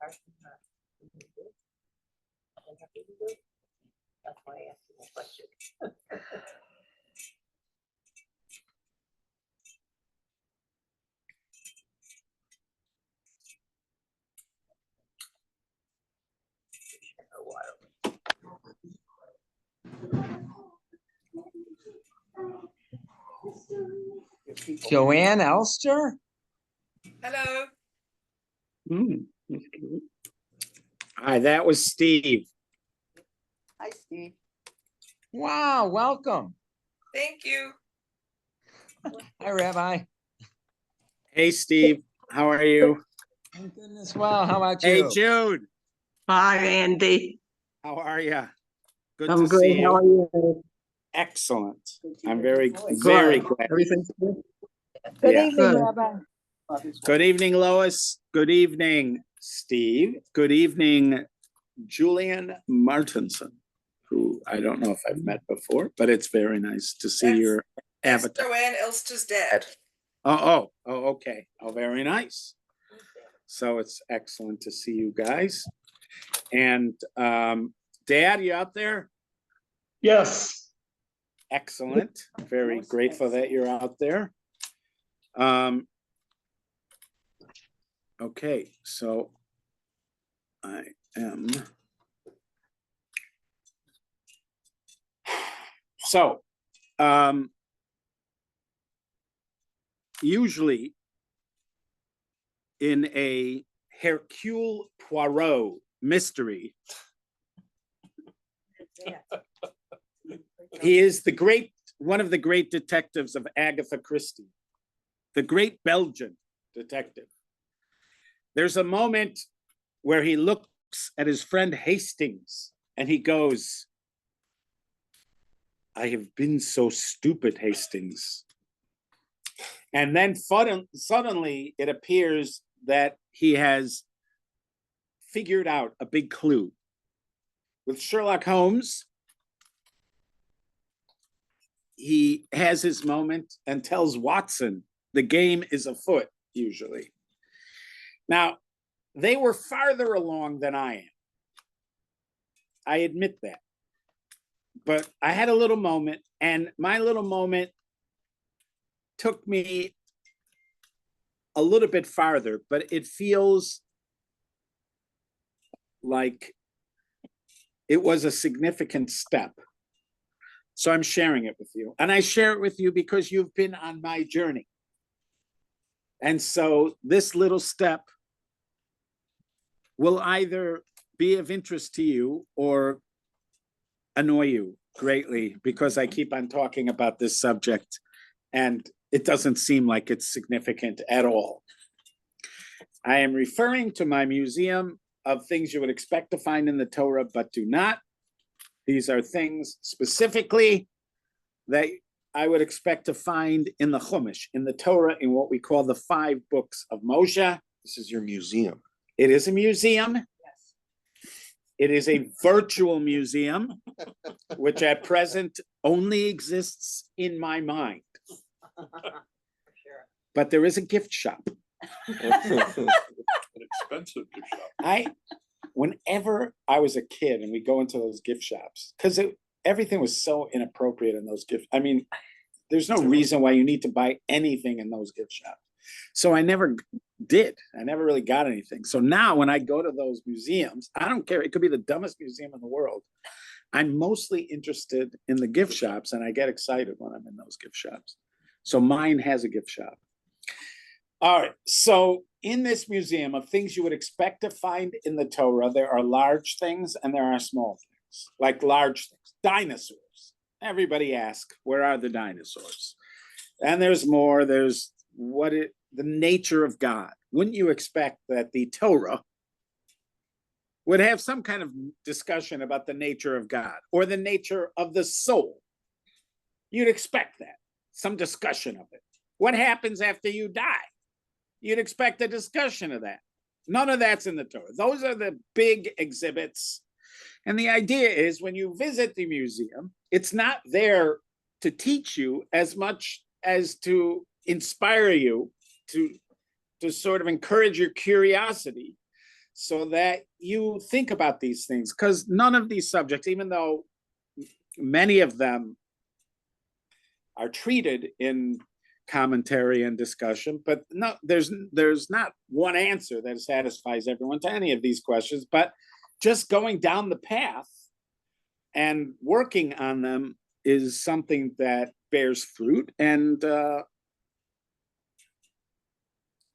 That's why I asked you that question. Joanne Elster? Hello. Hi, that was Steve. Hi, Steve. Wow, welcome. Thank you. Hi, Rabbi. Hey, Steve. How are you? I'm good as well. How about Hey, you? Jude. Hi, Andy. How are you? Good I'm to good. see How are you. you? Excellent. I'm very Good. glad. Everything's good? Good Yeah. evening, Good. Rabbi. Good evening, Lois. Good evening, Steve. Good evening, Julian Martinson, who I don't know if I've met before, but it's very nice to see your That's avatar. Joanne Elster's dad. Oh, okay. Oh, very nice. So it's excellent to see you guys. And Dad, you out there? Yes. Excellent. Very grateful that you're out there. Okay, so I am. So, usually in a Hercule Poirot mystery, he is one of the great detectives of Agatha Christie, the great Belgian detective. There's a moment where he looks at his friend Hastings and he goes, "I have been so stupid, Hastings." And then suddenly it appears that he has figured out a big clue. With Sherlock Holmes, he has his moment and tells Watson the game is afoot, usually. Now, they were farther along than I am. I admit that. But I had a little moment, and my little moment took me a little bit farther, but it feels like it was a significant step. So I'm sharing it with you. And I share it with you because you've been on my journey. And so this little step will either be of interest to you or annoy you greatly because I keep on talking about this subject and it doesn't seem like it's significant at all. I am referring to my museum of things you would expect to find in the Torah, but do not. These are things specifically that I would expect to find in the Chumash, in the Torah, in what we call the 5 books of Moshe. This is your museum. It is a museum. Yes. It is a virtual museum, which at present only exists in my mind. Sure. But there is a gift shop. An expensive gift shop. Whenever I was a kid and we go into those gift shops, because everything was so inappropriate in those gifts. I mean, there's no reason why you need to buy anything in those gift shops. So I never did. I never really got anything. So now when I go to those museums, I don't care. It could be the dumbest museum in the world. I'm mostly interested in the gift shops and I get excited when I'm in those gift shops. So mine has a gift shop. All right. So in this museum of things you would expect to find in the Torah, there are large things and there are small things, like large things. Dinosaurs. Everybody asks, where are the dinosaurs? And there's more. There's the nature of God. Wouldn't you expect that the Torah would have some kind of discussion about the nature of God or the nature of the soul? You'd expect that, some discussion of it. What happens after you die? You'd expect a discussion of that. None of that's in the Torah. Those are the big exhibits. And the idea is when you visit the museum, it's not there to teach you as much as to inspire you, to sort of encourage your curiosity. so that you think about these things, because none of these subjects, even though many of them are treated in commentary and discussion, but no, there's not one answer that satisfies everyone to any of these questions, but just going down the path and working on them is something that bears fruit. And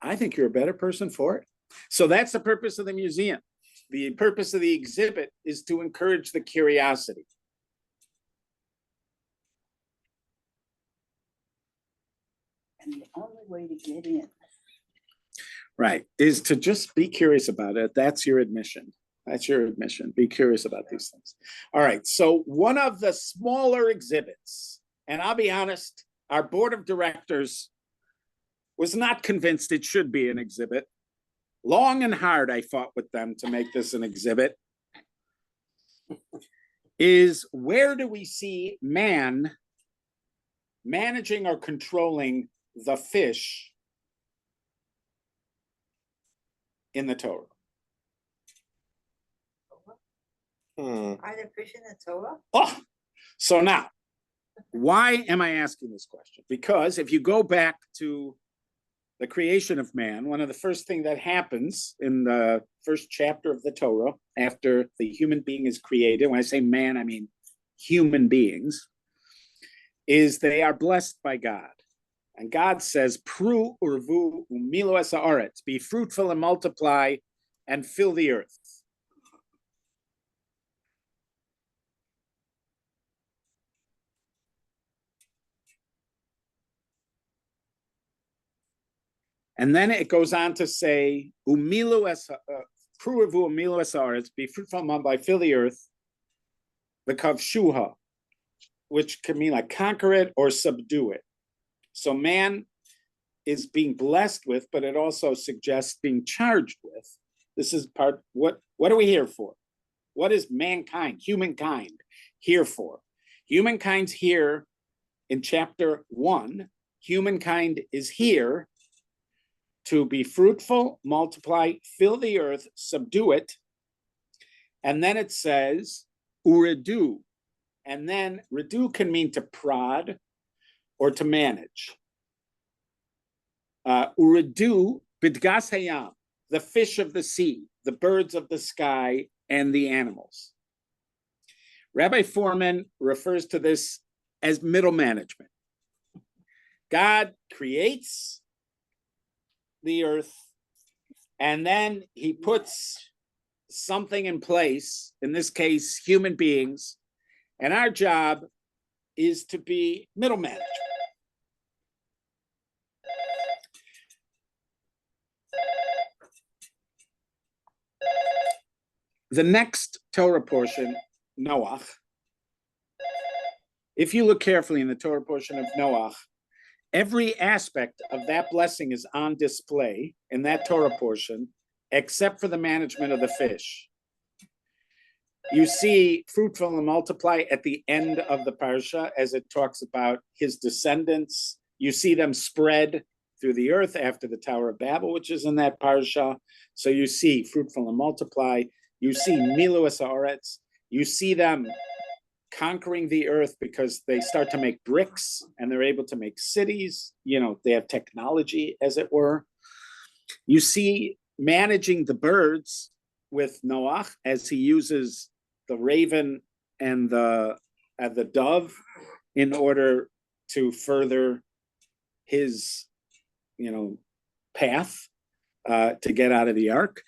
I think you're a better person for it. So that's the purpose of the museum. The purpose of the exhibit is to encourage the curiosity. And the only way to get in. Right, is to just be curious about it. That's your admission. That's your admission. Be curious about these things. All right, so one of the smaller exhibits, and I'll be honest, our board of directors was not convinced it should be an exhibit. Long and hard, I fought with them to make this an exhibit. Is where do we see man managing or controlling the fish in the Torah? Are there fish in the Torah? Oh, so now, why am I asking this question? Because if you go back to the creation of man, one of the first things that happens in the first chapter of the Torah, after the human being is created, when I say man, I mean human beings, is they are blessed by God. And God says, Pru urvu umilo es haaretz, be fruitful and multiply and fill the earth. And then it goes on to say, umilu es pru urvu umilo es haaretz, be fruitful and multiply, fill the earth, the kavshuha, which can mean like conquer it or subdue it. So man is being blessed with, but it also suggests being charged with. This is part, what are we here for? What is mankind, humankind, here for? Humankind's here in chapter 1. Humankind is here to be fruitful, multiply, fill the earth, subdue it. And then it says, uridu. And then redu can mean to prod or to manage. Uridu bidgas hayam, the fish of the sea, the birds of the sky, and the animals. Rabbi Foreman refers to this as middle management. God creates the earth, and then he puts something in place, in this case, human beings, and our job is to be middle management. The next Torah portion, Noach, if you look carefully in the Torah portion of Noach, every aspect of that blessing is on display in that Torah portion, except for the management of the fish. You see fruitful and multiply at the end of the parsha as it talks about his descendants. You see them spread through the earth after the Tower of Babel, which is in that parsha. So you see fruitful and multiply. You see milu es haaretz. You see them conquering the earth because they start to make bricks and they're able to make cities. You know, they have technology, as it were. You see managing the birds with Noach as he uses the raven and the dove in order to further his, path to get out of the ark.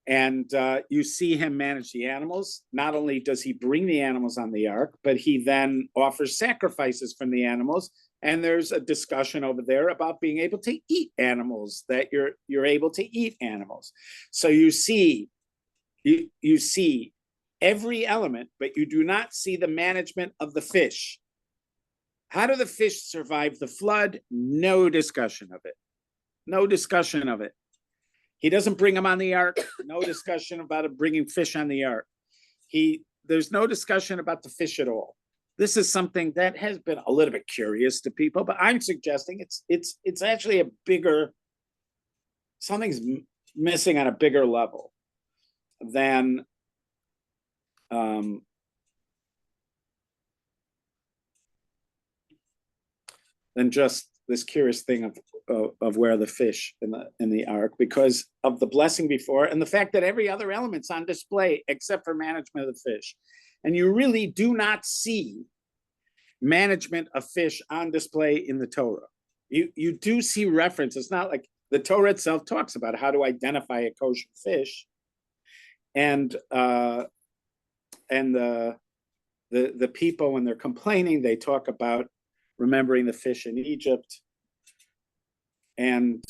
And you see him manage the animals. Not only does he bring the animals on the ark, but he then offers sacrifices from the animals. And there's a discussion over there about being able to eat animals, that you're able to eat animals. So you see every element, but you do not see the management of the fish. How do the fish survive the flood? No discussion of it. No discussion of it. He doesn't bring them on the ark. No discussion about him bringing fish on the ark. There's no discussion about the fish at all. This is something that has been a little bit curious to people, but I'm suggesting it's actually something's missing on a bigger level. than just this curious thing of where the fish in the ark, because of the blessing before and the fact that every other element's on display except for management of the fish. And you really do not see management of fish on display in the Torah. You do see reference. It's not like the Torah itself talks about how to identify a kosher fish, and the people, when they're complaining, they talk about remembering the fish in Egypt, and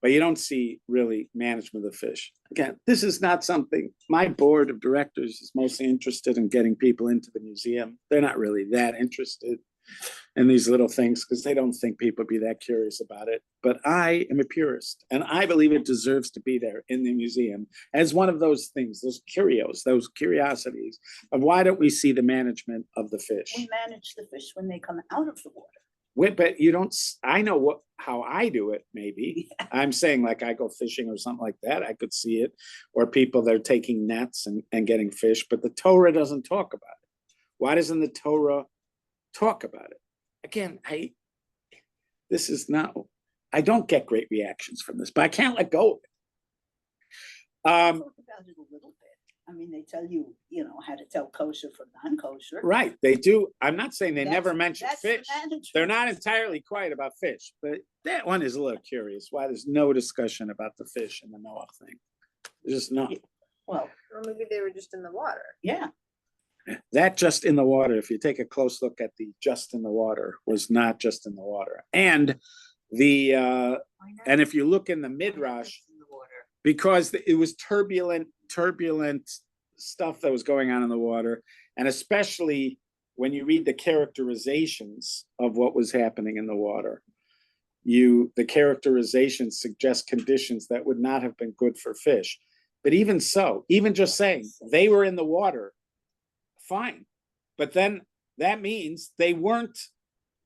but you don't see really management of the fish. Again, this is not something, my board of directors is mostly interested in getting people into the museum. They're not really that interested in these little things because they don't think people be that curious about it. But I am a purist, and I believe it deserves to be there in the museum as one of those things, those curios, those curiosities of why don't we see the management of the fish? We manage the fish when they come out of the water. But you don't, I know how I do it, maybe. Yeah. I'm saying like I go fishing or something like that. I could see it. Or people that are taking nets and getting fish, but the Torah doesn't talk about it. Why doesn't the Torah talk about it? Again, I don't get great reactions from this, but I can't let go of it. Talk about it a little bit. I mean, they tell you, how to tell kosher from non-kosher. Right, they do. I'm not saying they never mention fish. The They're not entirely quiet about fish, but that one is a little curious. Why there's no discussion about the fish in the Noah thing? There's just not. Well, Or maybe they were just in the water. yeah. That just in the water, if you take a close look at the just in the water, was not just in the water. And and if you look in the Midrash, because it was turbulent stuff that was going on in the water, and especially when you read the characterizations of what was happening in the water, the characterizations suggest conditions that would not have been good for fish. But even so, even just saying they were in the water, fine. But then that means they weren't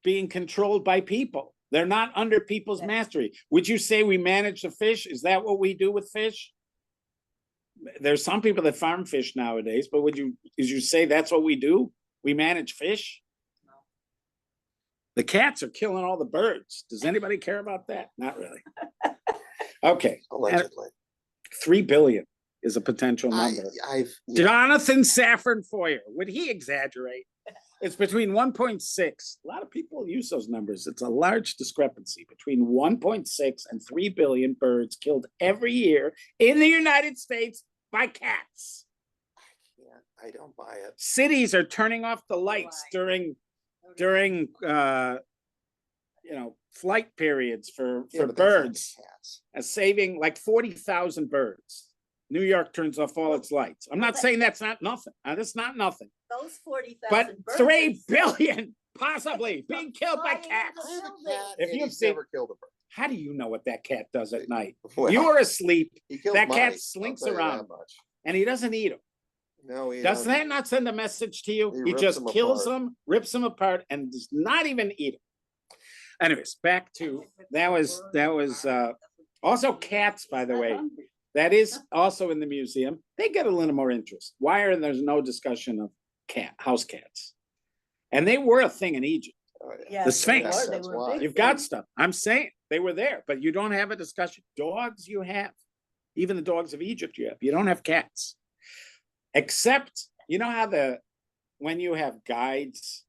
being controlled by people. They're not under people's mastery. Would you say we manage the fish? Is that what we do with fish? There's some people that farm fish nowadays, but would you say that's what we do? We manage fish? No. The cats are killing all the birds. Does anybody care about that? Not really. Okay. Allegedly. 3 billion is a potential number. Jonathan Safran Foer, would he exaggerate? It's between 1.6. A lot of people use those numbers. It's a large discrepancy between 1.6 and 3 billion birds killed every year in the United States by cats. I don't buy it. Cities are turning off the lights during flight periods for birds, saving like 40,000 birds. New York turns off all its lights. I'm not saying that's not nothing. That's not nothing. Those 40,000 but birds. 3 billion possibly being killed by cats. I have a cat, If and you've he's seen, never killed a bird. how do you know what that cat does at night? Well, You were asleep. he kills That cat mice, slinks I'll tell you that around. much. And he doesn't eat them. No, he Does doesn't. that not send a message to you? He He rips just them kills apart. them, rips them apart, and does not even eat them. Anyways, back to that was also cats, by the way. That is also in the museum. They get a little more interest. Why are there's no discussion of house cats? And they were a thing in Egypt. Oh, Yeah, The Sphinx. they That's were a why. big You've got thing. stuff. I'm saying they were there, but you don't have a discussion. Dogs you have. Even the dogs of Egypt you have. You don't have cats. Except, you know how when you have guides,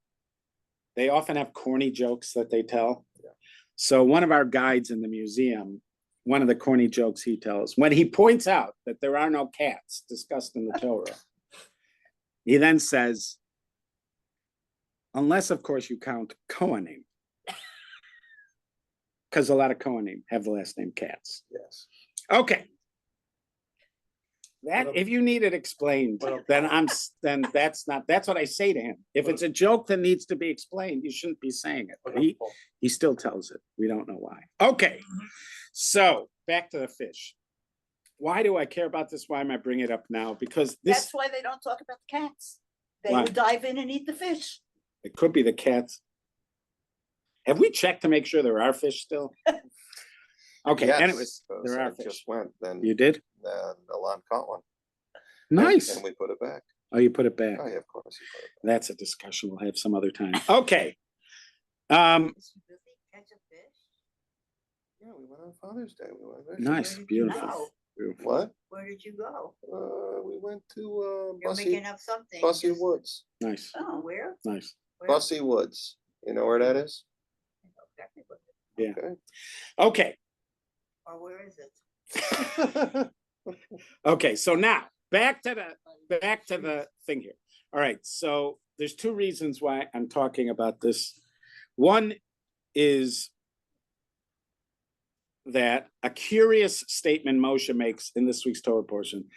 they often have corny jokes that they tell. Yeah. So one of our guides in the museum, one of the corny jokes he tells, when he points out that there are no cats discussed in the Torah, he then says, unless, of course, you count Kohanim. Because a lot of Kohanim have the last name Katz. Yes. Okay. That, if you need it explained, then that's what I say to him. If it's a joke that needs to be explained, you shouldn't be saying it. But he still tells it. We don't know why. Okay. So back to the fish. Why do I care about this? Why am I bringing it up now? Because That's why they don't talk about the cats. They Why? will dive in and eat the fish. it could be the cats. Have we checked to make sure there are fish still? Okay, Yes, anyways, 'cause there I are fish. just went, then, You did? then Alon caught one. and- Nice. And we put it back. Oh, you put it back. Oh, yeah, of course. You put it back. That's a discussion we'll have some other time. Okay. Um, Yeah, we went on Father's Day. We went there. nice, beautiful. go? Beautiful. What? Where did you go? We went to, You're Bussy, making up something. Bussy just- Woods. Nice, Oh, where? nice. Where? Bussy Woods. You know where that is? I know exactly what Yeah. Okay. Okay, Or where is it? okay, so now, back to the thing here. All right, so there's two reasons why I'm talking about this. One is that a curious statement Moshe makes in this week's Torah portion.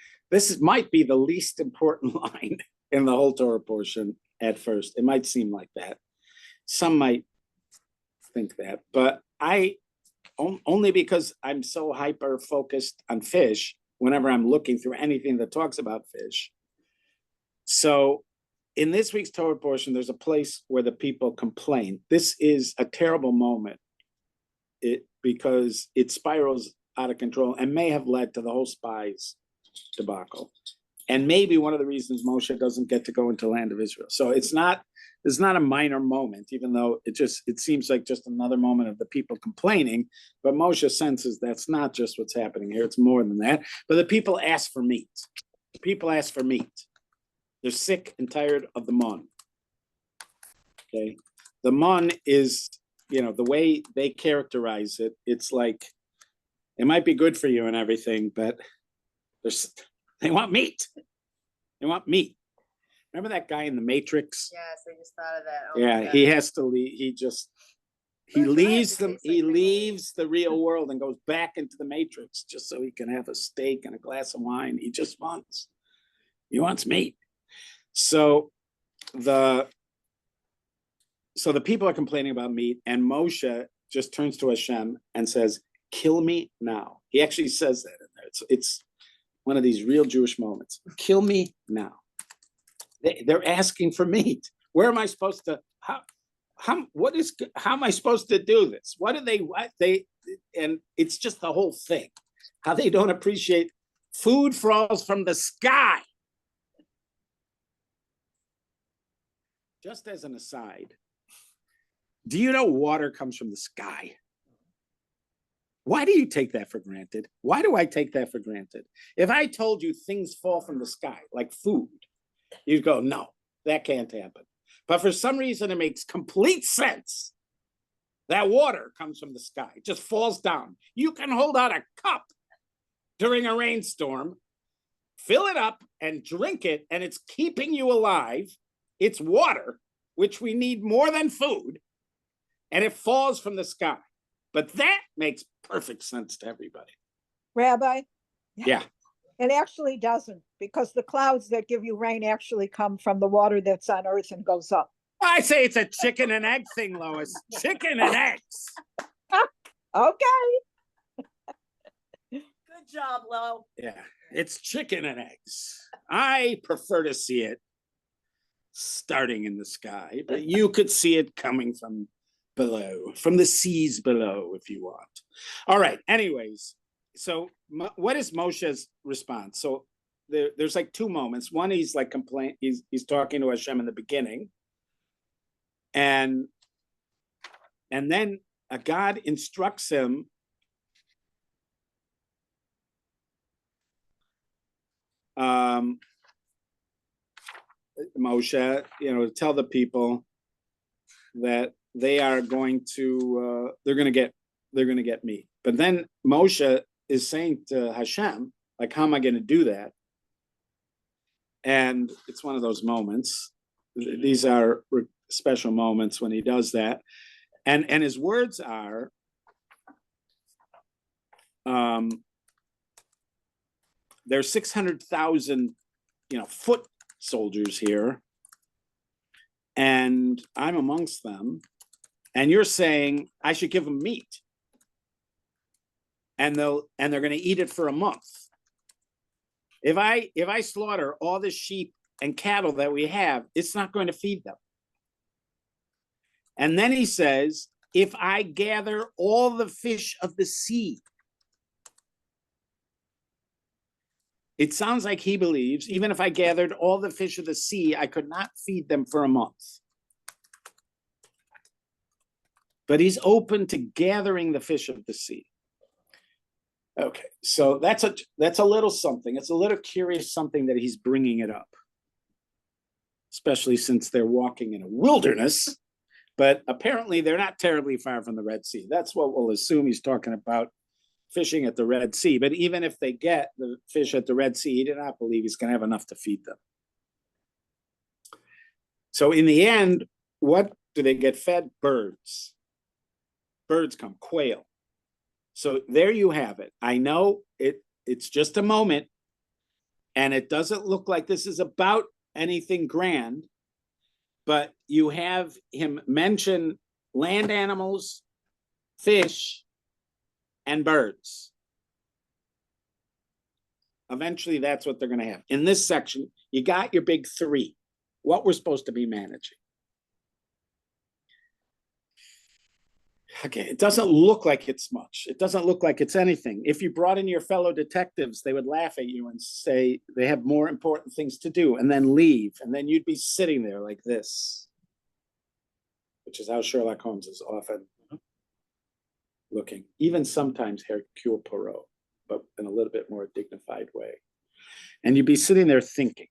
Might be the least important line in the whole Torah portion at first. It might seem like that. Some might think that, but only because I'm so hyper focused on fish whenever I'm looking through anything that talks about fish. So in this week's Torah portion, there's a place where the people complain. This is a terrible moment because it spirals out of control and may have led to the whole spies debacle. And maybe one of the reasons Moshe doesn't get to go into the land of Israel. So it's not a minor moment, even though it seems like just another moment of the people complaining. But Moshe senses that's not just what's happening here, it's more than that. But the people ask for meat. The people ask for meat. They're sick and tired of the mun. Okay. The mun is, the way they characterize it, it's like it might be good for you and everything, but they want meat. They want meat. Remember that guy in the Matrix? Yes, I just thought of that. Oh my Yeah, God. he has to leave. He That's right, leaves because he it's like leaves the real world and goes back into the Matrix just so he can have a steak and a glass of wine. He wants meat. So the people are complaining about meat, and Moshe just turns to Hashem and says, "Kill me now." He actually says that in there. It's one of these real Jewish moments. Kill me now. They're asking for meat. Where am I supposed to? How am I supposed to do this? And it's just the whole thing. How they don't appreciate food falls from the sky. Just as an aside, do you know water comes from the sky? Why do you take that for granted? Why do I take that for granted? If I told you things fall from the sky, like food, you'd go, no, that can't happen. But for some reason, it makes complete sense that water comes from the sky. It just falls down. You can hold out a cup during a rainstorm, fill it up and drink it, and it's keeping you alive. It's water, which we need more than food, and it falls from the sky. But that makes perfect sense to everybody. Rabbi, Yeah. it actually doesn't, because the clouds that give you rain actually come from the water that's on earth and goes up. I say it's a chicken and egg thing, Lois. Chicken and eggs. Okay. Good job, Lo. Yeah, it's chicken and eggs. I prefer to see it starting in the sky, but you could see it coming from below, from the seas below, if you want. All right, anyways, so what is Moshe's response? So there's like two moments. One, he's like he's talking to Hashem in the beginning, and then God instructs him Moshe, to tell the people that they are going to they're going to get meat. But then Moshe is saying to Hashem, like, how am I going to do that? And it's one of those moments. These are special moments when he does that. And his words are, there's 600,000, foot soldiers here, and I'm amongst them, and you're saying I should give them meat, and they're going to eat it for a month. If I slaughter all the sheep and cattle that we have, it's not going to feed them. And then he says, if I gather all the fish of the sea It sounds like he believes, even if I gathered all the fish of the sea, I could not feed them for a month. But he's open to gathering the fish of the sea. Okay, so that's a little something. It's a little curious something that he's bringing it up, especially since they're walking in a wilderness. But apparently they're not terribly far from the Red Sea. That's what we'll assume he's talking about, fishing at the Red Sea. But even if they get the fish at the Red Sea, he did not believe he's going to have enough to feed them. So in the end, what do they get fed? Birds. Birds come, quail. So there you have it. I know it's just a moment, and it doesn't look like this is about anything grand, but you have him mention land animals, fish, and birds. Eventually, that's what they're going to have. In this section, you got your big three, what we're supposed to be managing. Okay, it doesn't look like it's much. It doesn't look like it's anything. If you brought in your fellow detectives, they would laugh at you and say they have more important things to do and then leave. And then you'd be sitting there like this, which is how Sherlock Holmes is often looking, even sometimes Hercule Poirot, but in a little bit more dignified way. And you'd be sitting there thinking,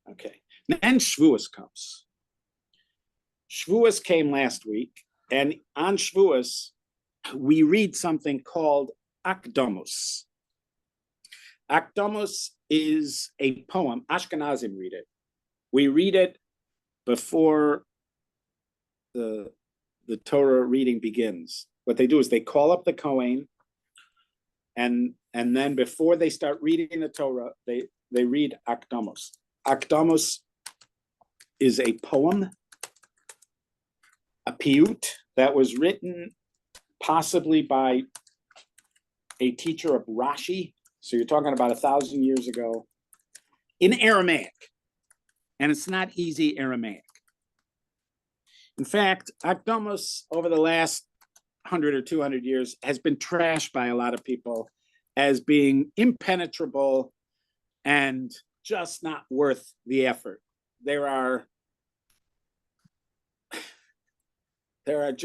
okay. Then Shavuos comes. Shavuos came last week. And on Shavuos, we read something called Akdamos. Akdamos is a poem. Ashkenazim read it. We read it before the Torah reading begins. What they do is they call up the Kohen, and then before they start reading the Torah, they read Akdamos. Akdamos is a poem, a piyut, that was written possibly by a teacher of Rashi. So you're talking about 1,000 years ago in Aramaic. And it's not easy Aramaic. In fact, Akdamos over the last 100 or 200 years has been trashed by a lot of people as being impenetrable and just not worth the effort. There are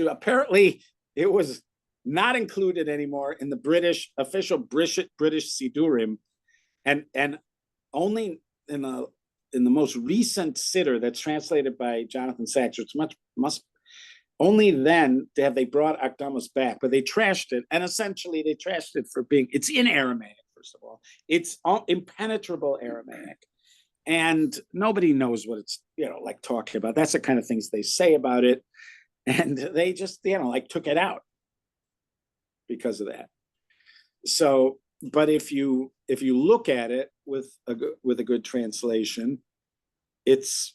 apparently it was not included anymore in the official British Sidurim, and only in the most recent siddur that's translated by Jonathan Sachs, which must only then have they brought Akdamos back, but they trashed it, and essentially they trashed it for being, it's in Aramaic, first of all. It's impenetrable Aramaic, and nobody knows what it's, like talking about. That's the kind of things they say about it, and they just, like took it out because of that. So, but if you look at it with a good translation, it's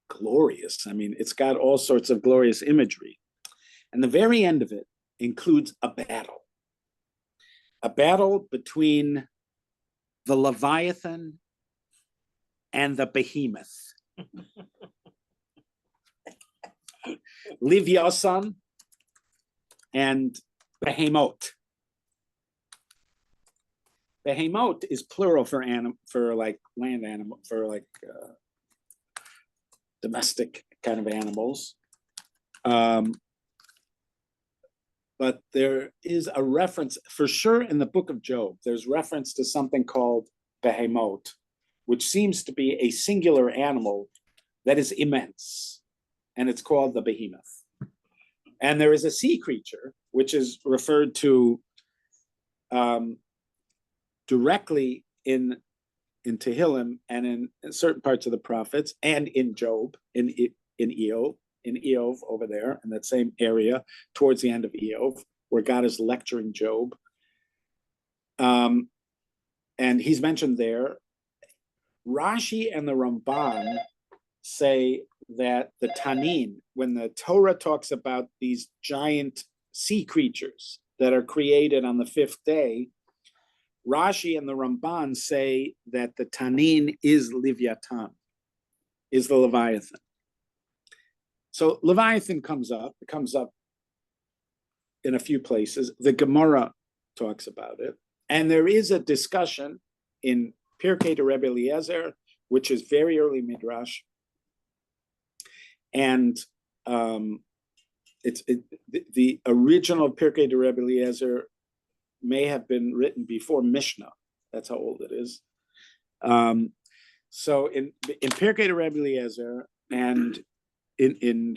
glorious. I mean, it's got all sorts of glorious imagery. And the very end of it includes a battle between the Leviathan and the behemoth. Livyasan and behemoth. Behemoth is plural for like land animal, for like domestic kind of animals. But there is a reference, for sure in the book of Job, there's reference to something called behemoth, which seems to be a singular animal that is immense, and it's called the behemoth. And there is a sea creature, which is referred to directly in Tehillim and in certain parts of the prophets, and in Job, in Eov over there, in that same area, towards the end of Eov, where God is lecturing Job. And he's mentioned there. Rashi and the Ramban say that the Tanin, when the Torah talks about these giant sea creatures that are created on the fifth day, Rashi and the Ramban say that the Tanin is Livyatan, is the Leviathan. So Leviathan comes up in a few places. The Gemara talks about it. And there is a discussion in Pirkei de Rebbe Eliezer, which is very early Midrash. And the original Pirkei de Rebbe Eliezer may have been written before Mishnah. That's how old it is. So in Pirkei de Rebbe Eliezer and in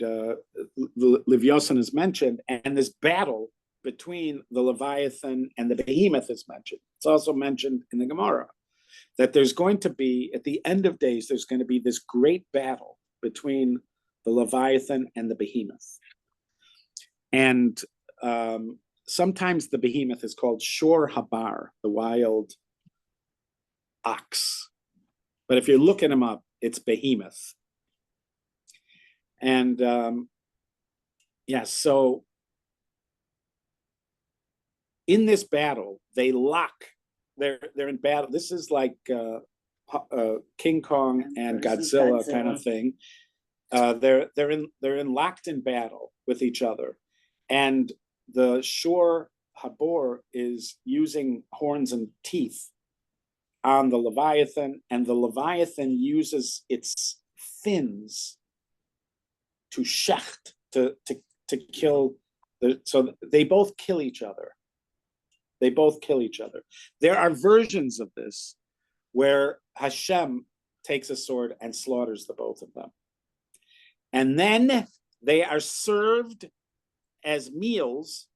Livyosan is mentioned, and this battle between the Leviathan and the Behemoth is mentioned. It's also mentioned in the Gemara that there's going to be, at the end of days, there's going to be this great battle between the Leviathan and the Behemoth. And sometimes the Behemoth is called Shor Habar, the wild ox. But if you're looking him up, it's Behemoth. And so in this battle, they lock. They're in battle. This is like King Kong and Godzilla kind of thing. They're locked in battle with each other, and the Shor Habor is using horns and teeth on the Leviathan, and the Leviathan uses its fins to shecht, to kill so they both kill each other. They both kill each other. There are versions of this where Hashem takes a sword and slaughters the both of them. And then they are served as meals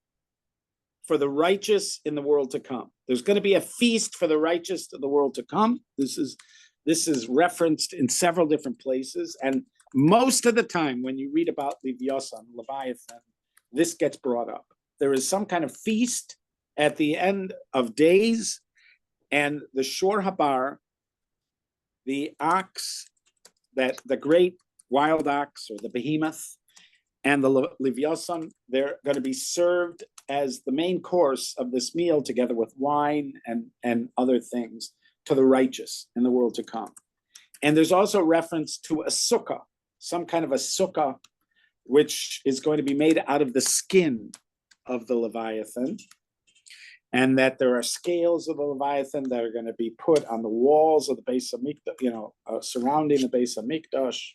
for the righteous in the world to come. There's going to be a feast for the righteous in the world to come. This is referenced in several different places. And most of the time when you read about Livyosan, Leviathan, this gets brought up. There is some kind of feast at the end of days, and the Shor Habar, the ox, that the great wild ox or the Behemoth, and the Livyosan, they're going to be served as the main course of this meal together with wine and other things to the righteous in the world to come. And there's also reference to a sukkah, some kind of a sukkah, which is going to be made out of the skin of the Leviathan, and that there are scales of the Leviathan that are going to be put on the walls of the base of Mikdash, surrounding the base of Mikdash.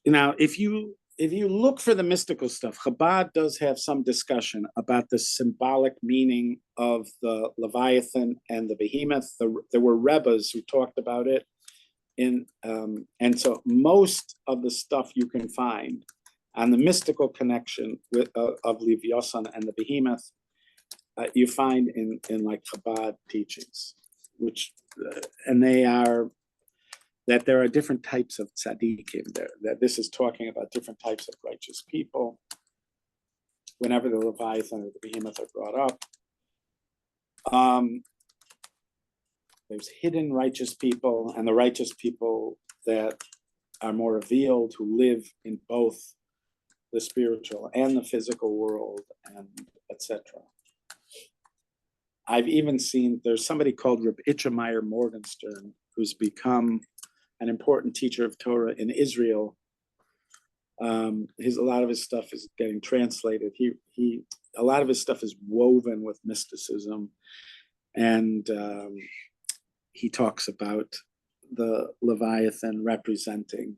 Now, if you look for the mystical stuff, Chabad does have some discussion about the symbolic meaning of the Leviathan and the Behemoth. There were Rebbes who talked about it, and so most of the stuff you can find on the mystical connection of Livyosan and the Behemoth, you find in like Chabad teachings, which and they are that there are different types of tzaddikim there. That this is talking about different types of righteous people. Whenever the Leviathan or the Behemoth are brought up, there's hidden righteous people and the righteous people that are more revealed, who live in both the spiritual and the physical world, and etc. I've even seen, there's somebody called Reb Itchemeyer Morgenstern, who's become an important teacher of Torah in Israel. A lot of his stuff is getting translated. A lot of his stuff is woven with mysticism, and he talks about the Leviathan representing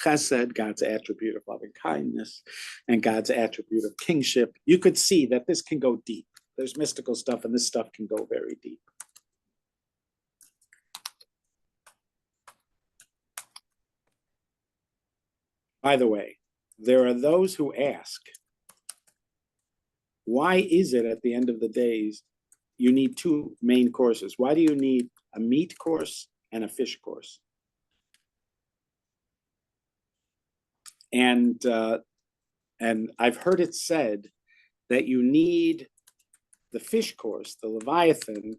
Chesed, God's attribute of loving kindness, and God's attribute of kingship. You could see that this can go deep. There's mystical stuff, and this stuff can go very deep. By the way, there are those who ask, why is it at the end of the days you need two main courses? Why do you need a meat course and a fish course? And I've heard it said that you need the fish course, the Leviathan,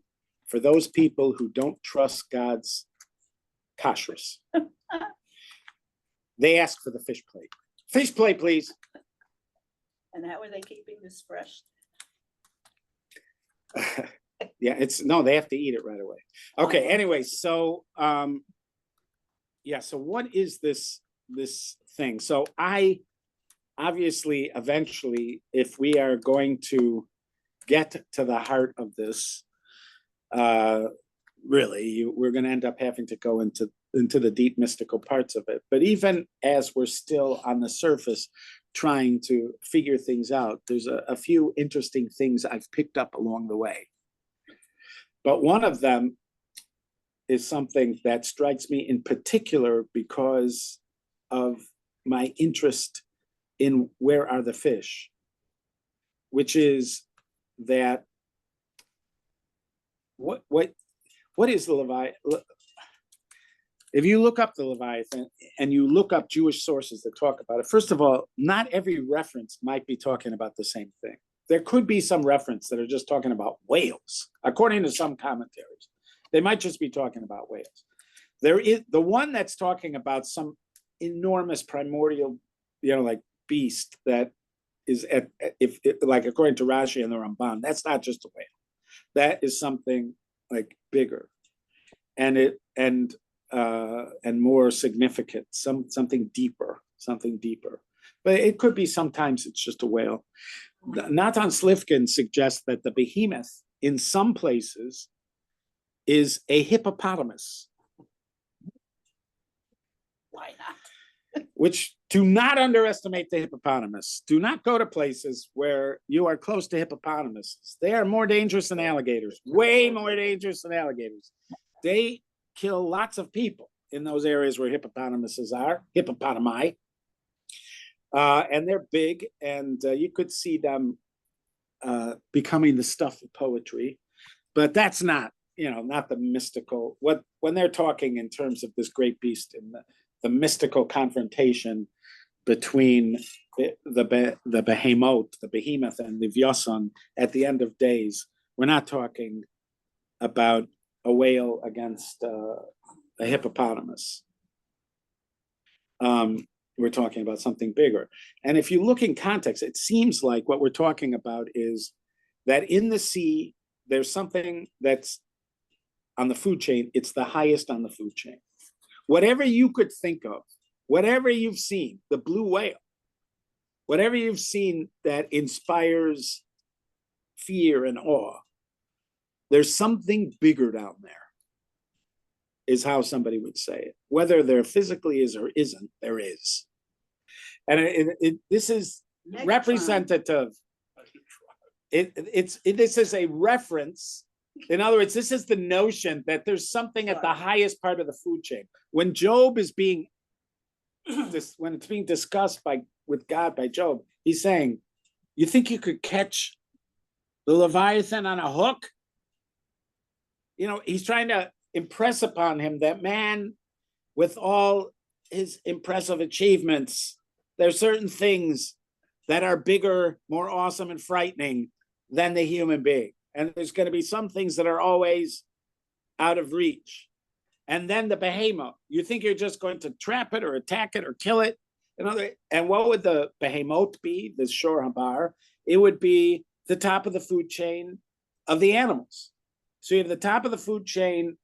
for those people who don't trust God's kashrus. They ask for the fish plate. Fish plate, please. And how are they keeping this fresh? Yeah, they have to eat it right away. Okay, anyway, so so what is this thing? So I obviously eventually, if we are going to get to the heart of this, really, we're going to end up having to go into the deep mystical parts of it. But even as we're still on the surface trying to figure things out, there's a few interesting things I've picked up along the way. But one of them is something that strikes me in particular because of my interest in where are the fish, which is that what is the Leviathan? If you look up the Leviathan and you look up Jewish sources that talk about it, first of all, not every reference might be talking about the same thing. There could be some reference that are just talking about whales, according to some commentaries. They might just be talking about whales. There is the one that's talking about some enormous primordial, like beast that is like according to Rashi and the Ramban, that's not just a whale. That is something like bigger, and more significant, something deeper. But it could be sometimes it's just a whale. Natan Slifkin suggests that the behemoth in some places is a hippopotamus. Why not? Which, do not underestimate the hippopotamus. Do not go to places where you are close to hippopotamuses. They are more dangerous than alligators, way more dangerous than alligators. They kill lots of people in those areas where hippopotamuses are, hippopotami. And they're big, and you could see them becoming the stuff of poetry. But that's not, not the mystical. When they're talking in terms of this great beast in the mystical confrontation between the behemoth and the Vyasan at the end of days, we're not talking about a whale against a hippopotamus. We're talking about something bigger. And if you look in context, it seems like what we're talking about is that in the sea, there's something that's on the food chain. It's the highest on the food chain. Whatever you could think of, whatever you've seen, the blue whale, whatever you've seen that inspires fear and awe, there's something bigger down there, is how somebody would say it. Whether there physically is or isn't, there is. And this is Megatron. representative. This is a reference. In other words, this is the notion that there's something at the highest part of the food chain. When Job is being, when it's being discussed with God by Job, he's saying, you think you could catch the Leviathan on a hook? He's trying to impress upon him that man, with all his impressive achievements, there's certain things that are bigger, more awesome and frightening than the human being. And there's going to be some things that are always out of reach. And then the behemoth, you think you're just going to trap it or attack it or kill it. And what would the behemoth be, the shor habar? It would be the top of the food chain of the animals. So you have the top of the food chain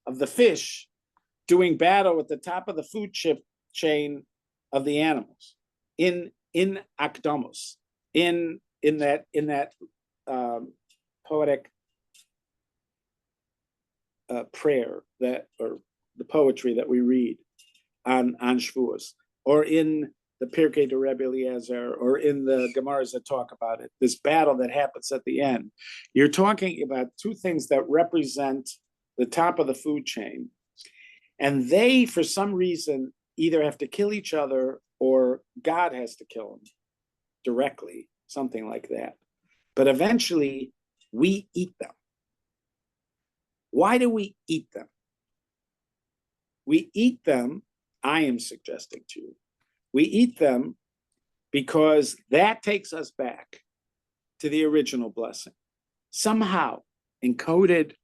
of the fish doing battle with the top of the food chain of the animals in akdamos, in that poetic prayer or the poetry that we read on Shavuos, or in the Pirkei de Rebbe Eliezer, or in the Gemaras that talk about it, this battle that happens at the end. You're talking about two things that represent the top of the food chain, and they, for some reason, either have to kill each other or God has to kill them directly, something like that. But eventually, we eat them. Why do we eat them? We eat them, I am suggesting to you, we eat them because that takes us back to the original blessing. Somehow, encoded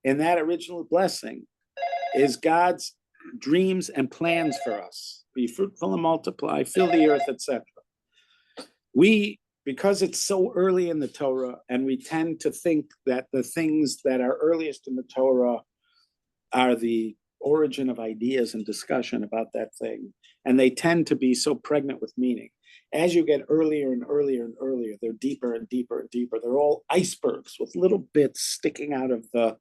in that original blessing is God's dreams and plans for us. Be fruitful and multiply, fill the earth, etc. Because it's so early in the Torah, and we tend to think that the things that are earliest in the Torah are the origin of ideas and discussion about that thing. And they tend to be so pregnant with meaning. As you get earlier and earlier and earlier, they're deeper and deeper and deeper. They're all icebergs with little bits sticking out of the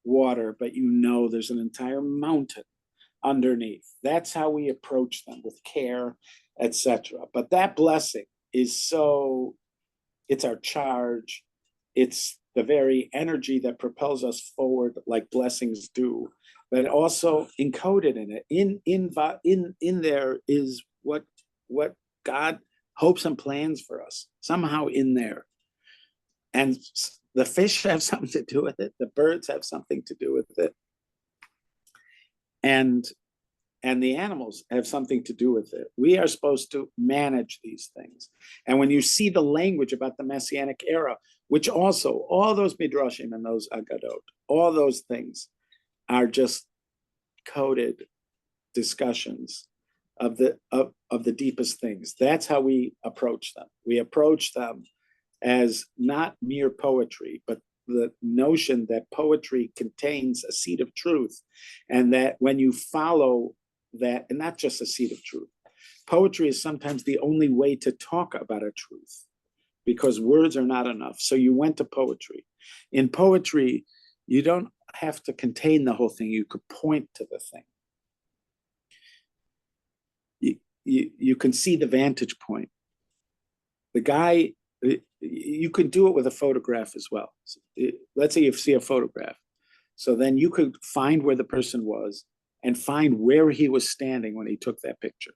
water, but you know there's an entire mountain underneath. That's how we approach them, with care, etc. But that blessing is so, it's our charge. It's the very energy that propels us forward, like blessings do. But also encoded in it, in there is what God hopes and plans for us, somehow in there. And the fish have something to do with it. The birds have something to do with it. And the animals have something to do with it. We are supposed to manage these things. And when you see the language about the Messianic era, which also, all those midrashim and those agadot, all those things are just coded discussions of the deepest things. That's how we approach them. We approach them as not mere poetry, but the notion that poetry contains a seed of truth, and that when you follow that, and not just a seed of truth, poetry is sometimes the only way to talk about a truth, because words are not enough. So you went to poetry. In poetry, you don't have to contain the whole thing. You could point to the thing. You can see the vantage point. The guy, you could do it with a photograph as well. Let's say you see a photograph. So then you could find where the person was and find where he was standing when he took that picture.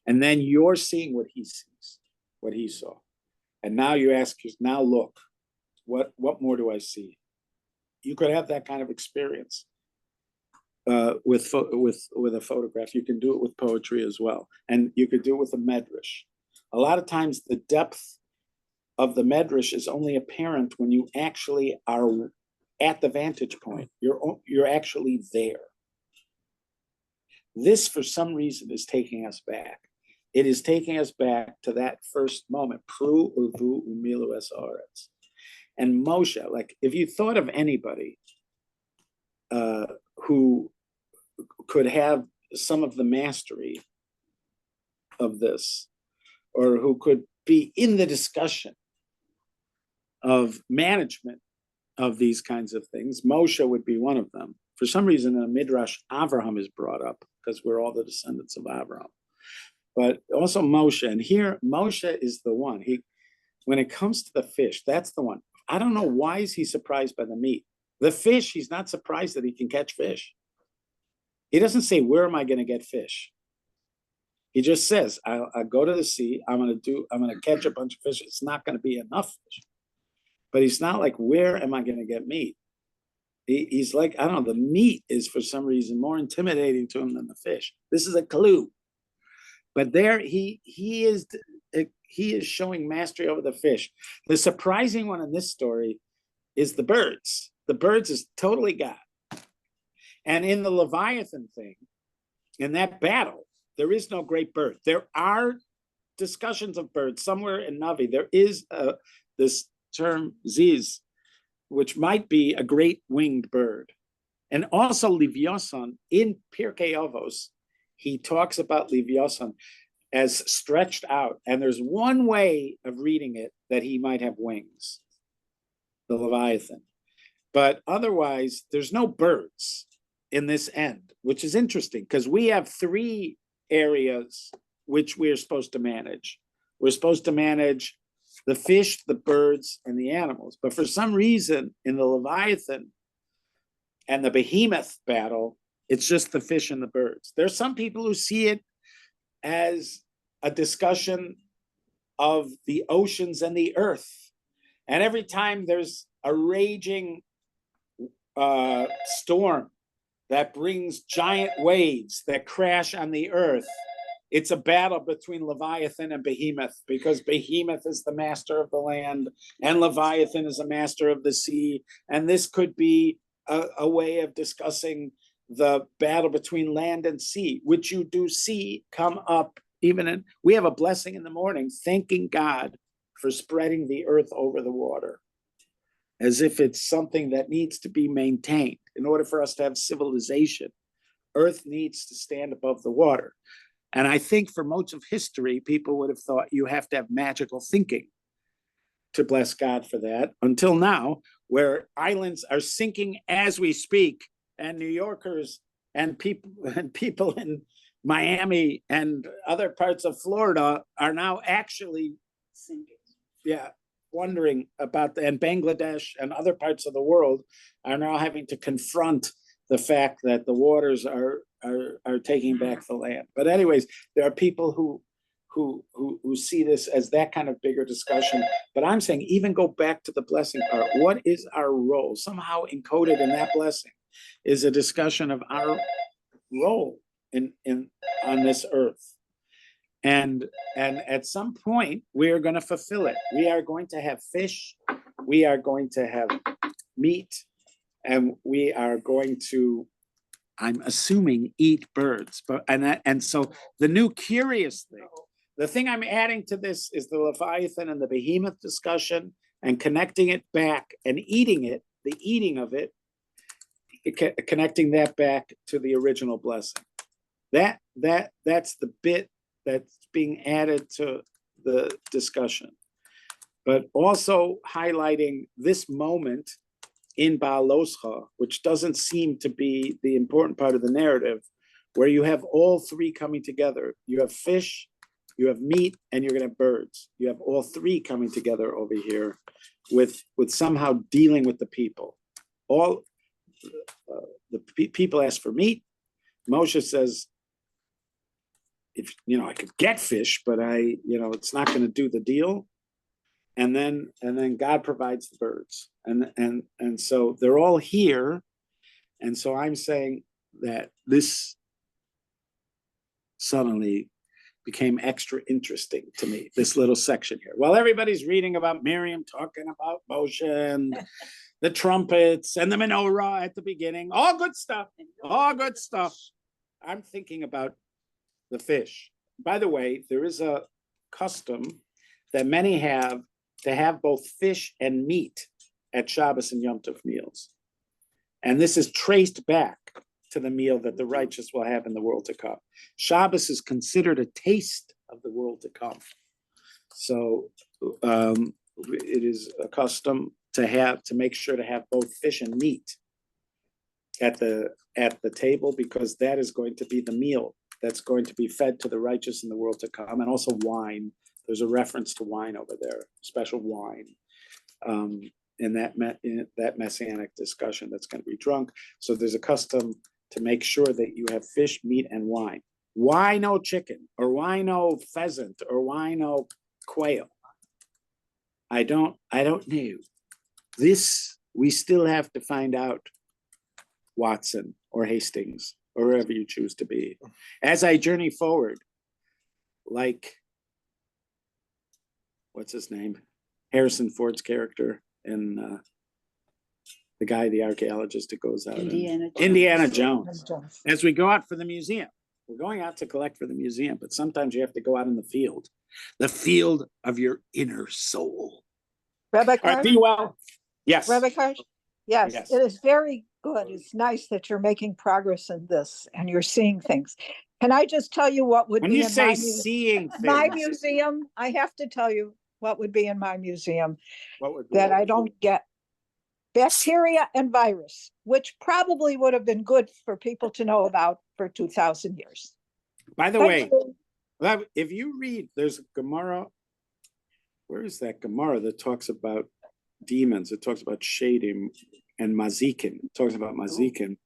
And then you're seeing what he sees, what he saw. And now you ask, now look, what more do I see? You could have that kind of experience with a photograph. You can do it with poetry as well. And you could do it with a medrash. A lot of times the depth of the medrash is only apparent when you actually are at the vantage point. You're actually there. This, for some reason, is taking us back. It is taking us back to that first moment. Pru uvu umilu es haaretz. And Moshe, like, if you thought of anybody who could have some of the mastery of this, or who could be in the discussion of management of these kinds of things, Moshe would be one of them. For some reason, in the Midrash, Avraham is brought up because we're all the descendants of Avraham. But also Moshe, and here Moshe is the one. When it comes to the fish, that's the one. I don't know why is he surprised by the meat. The fish, he's not surprised that he can catch fish. He doesn't say, where am I going to get fish? He just says, I'll go to the sea. I'm going to catch a bunch of fish. It's not going to be enough fish. But he's not like, where am I going to get meat? He's like, I don't know, the meat is for some reason more intimidating to him than the fish. This is a clue. But there he is showing mastery over the fish. The surprising one in this story is the birds. The birds is totally God. And in the Leviathan thing, in that battle, there is no great bird. There are discussions of birds somewhere in Navi. There is this term ziz, which might be a great winged bird. And also Livyasan, in Pirkei Avos, he talks about Livyasan as stretched out. And there's one way of reading it that he might have wings, the Leviathan. But otherwise, there's no birds in this end, which is interesting because we have three areas which we are supposed to manage. We're supposed to manage the fish, the birds, and the animals. But for some reason, in the Leviathan and the behemoth battle, it's just the fish and the birds. There's some people who see it as a discussion of the oceans and the earth. And every time there's a raging storm that brings giant waves that crash on the earth, it's a battle between Leviathan and Behemoth, because Behemoth is the master of the land and Leviathan is a master of the sea. And this could be a way of discussing the battle between land and sea, which you do see come up even in, we have a blessing in the morning, thanking God for spreading the earth over the water. as if it's something that needs to be maintained. In order for us to have civilization, Earth needs to stand above the water. And I think for most of history, people would have thought you have to have magical thinking to bless God for that, until now, where islands are sinking as we speak, and New Yorkers and people in Miami and other parts of Florida are now actually, wondering about and Bangladesh and other parts of the world are now having to confront the fact that the waters are taking back the land. But anyways, there are people who see this as that kind of bigger discussion. But I'm saying, even go back to the blessing part. What is our role? Somehow encoded in that blessing is a discussion of our role in on this earth. And at some point, we are going to fulfill it. We are going to have fish. We are going to have meat. And we are going to, I'm assuming, eat birds. And so the new curious thing, the thing I'm adding to this is the Leviathan and the behemoth discussion, and connecting it back and eating it, the eating of it, connecting that back to the original blessing. That's the bit that's being added to the discussion. But also highlighting this moment in Baaloscha, which doesn't seem to be the important part of the narrative, where you have all three coming together. You have fish, you have meat, and you're gonna have birds. You have all three coming together over here with somehow dealing with the people. All the people ask for meat. Moshe says, if I could get fish, but it's not gonna do the deal. And then God provides the birds. And so they're all here. And so I'm saying that this suddenly became extra interesting to me, this little section here. While everybody's reading about Miriam talking about Moshe and the trumpets and the menorah at the beginning, all good stuff, all good stuff. I'm thinking about the fish. By the way, there is a custom that many have to have both fish and meat at Shabbos and Yom Tov meals. And this is traced back to the meal that the righteous will have in the world to come. Shabbos is considered a taste of the world to come. So it is a custom to make sure to have both fish and meat at the table, because that is going to be the meal that's going to be fed to the righteous in the world to come. And also wine. There's a reference to wine over there, special wine, in that messianic discussion that's going to be drunk. So there's a custom to make sure that you have fish, meat, and wine. Why no chicken? Or why no pheasant? Or why no quail? I don't know. This, we still have to find out, Watson or Hastings, or wherever you choose to be. As I journey forward, like, what's his name? Harrison Ford's character in the guy, the archaeologist that goes out. Indiana Jones. As we go out for the museum, we're going out to collect for the museum, but sometimes you have to go out in the field of your inner soul. Rabbi All right, Karsh? be well. Yes. Rabbi Karsh? Yes, Yes. it is very good. It's nice that you're making progress in this and you're seeing things. Can I just tell you what would When be you in say my seeing things, my museum? I have to tell you what would be in my museum what would that I don't get. Bacteria and virus, which probably would have been good for people to know about for 2,000 years. By the Thank way, you. if you read, there's a Gemara. Where is that Gemara that talks about demons? It talks about shadim and mazikin. It talks about mazikin.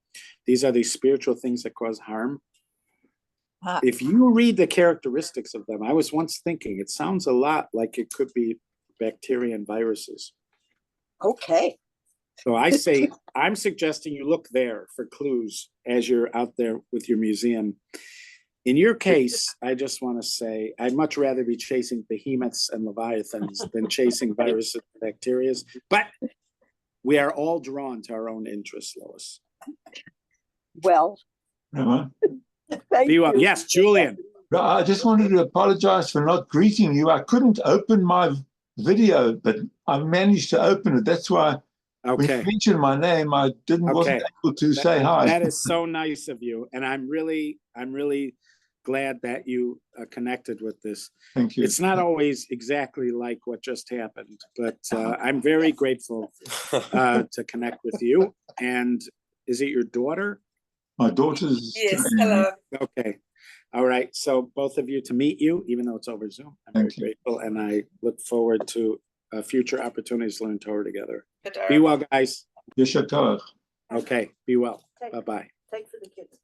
These are these spiritual things that cause harm. If you read the characteristics of them, I was once thinking it sounds a lot like it could be bacteria and viruses. Okay. So I say, I'm suggesting you look there for clues as you're out there with your museum. In your case, I just want to say, I'd much rather be chasing behemoths and leviathans than chasing viruses and bacteria. But we are all drawn to our own interests, Lois. Well, thank Be well. you. Yes, Julian. I just wanted to apologize for not greeting you. I couldn't open my video, but I managed to open it. That's why When you Okay. mentioned my name, I wasn't Okay. able to say hi. That is so nice of you, and I'm really glad that you connected with this. Thank you. It's not always exactly like what just happened, but I'm very grateful to connect with you. And is it your daughter? My daughter's. Yes, training me. hello. Okay. All right. So both of you, to meet you, even though it's over Zoom, I'm very Thank you. grateful, and I look forward to future opportunities to learn Torah together. Good Be well, guys. Yesha Torah. Okay. Be well. Take- Bye-bye. Take for the kids.